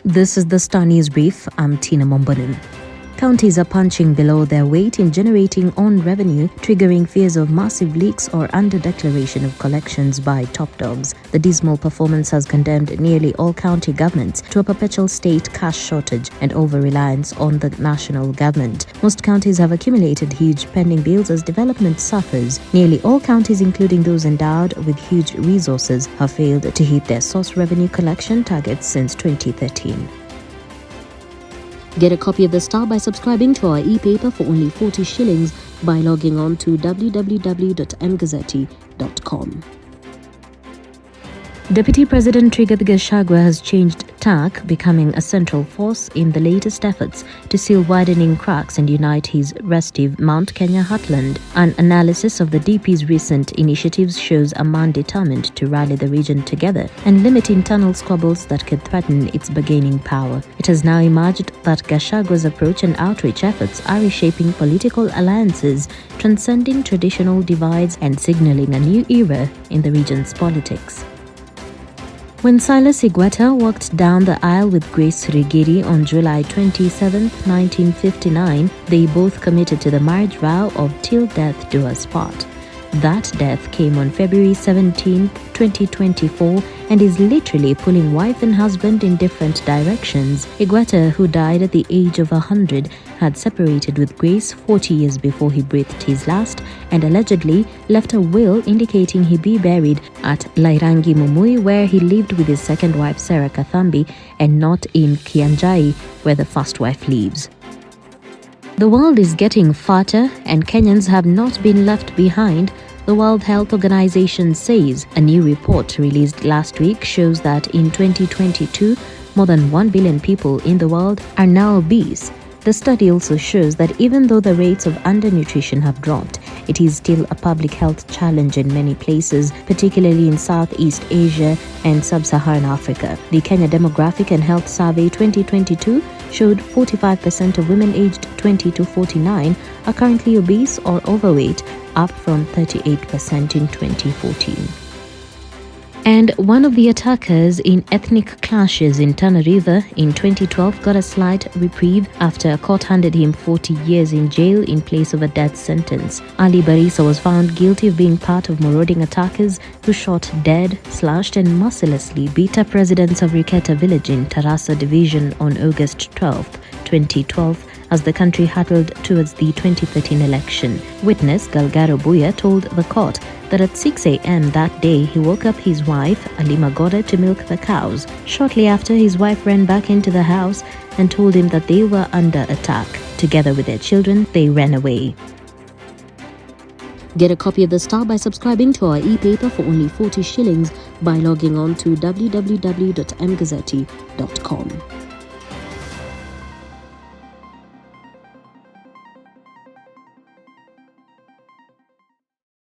This is the Star News Brief. I'm Tina Mombonin. Counties are punching below their weight in generating own revenue, triggering fears of massive leaks or under-declaration of collections by top dogs. The dismal performance has condemned nearly all county governments to a perpetual state cash shortage and over-reliance on the national government. Most counties have accumulated huge pending bills as development suffers. Nearly all counties, including those endowed with huge resources, have failed to hit their source revenue collection targets since 2013. Get a copy of The Star by subscribing to our e-paper for only 40 shillings by logging on to www.mgazzetti.com. Deputy President Rigathi Gachagua has changed tack, becoming a central force in the latest efforts to seal widening cracks and unite his restive Mount Kenya heartland. An analysis of the DP's recent initiatives shows a man determined to rally the region together and limit internal squabbles that could threaten its bargaining power. It has now emerged that Gachagua's approach and outreach efforts are reshaping political alliances, transcending traditional divides and signaling a new era in the region's politics. When Silas Igweta walked down the aisle with Grace Rigiri on July 27, 1959, they both committed to the marriage vow of "till death do us part." That death came on February 17, 2024, and is literally pulling wife and husband in different directions. Igweta, who died at the age of 100, had separated with Grace 40 years before he breathed his last and allegedly left a will indicating he be buried at Lairangi Mumui, where he lived with his second wife Sarah Kathambi, and not in Kianjai, where the first wife lives. The world is getting fatter and Kenyans have not been left behind, the World Health Organization says. A new report released last week shows that in 2022, more than 1 billion people in the world are now obese. The study also shows that even though the rates of undernutrition have dropped, it is still a public health challenge in many places, particularly in Southeast Asia and Sub-Saharan Africa. The Kenya Demographic and Health Survey 2022 showed 45% of women aged 20 to 49 are currently obese or overweight, up from 38% in 2014. And one of the attackers in ethnic clashes in Tana River in 2012 got a slight reprieve after a court handed him 40 years in jail in place of a death sentence. Ali Barisa was found guilty of being part of marauding attackers who shot dead, slashed and mercilessly beat up residents of Riketa village in Tarasa division on August 12, 2012, as the country hurtled towards the 2013 election. Witness Galgaro Buya told the court that at 6 a.m. that day he woke up his wife, Alima Goda, to milk the cows. Shortly after, his wife ran back into the house and told him that they were under attack. Together with their children, they ran away. Get a copy of The Star by subscribing to our e-paper for only 40 shillings by logging on to www.mgazzetti.com.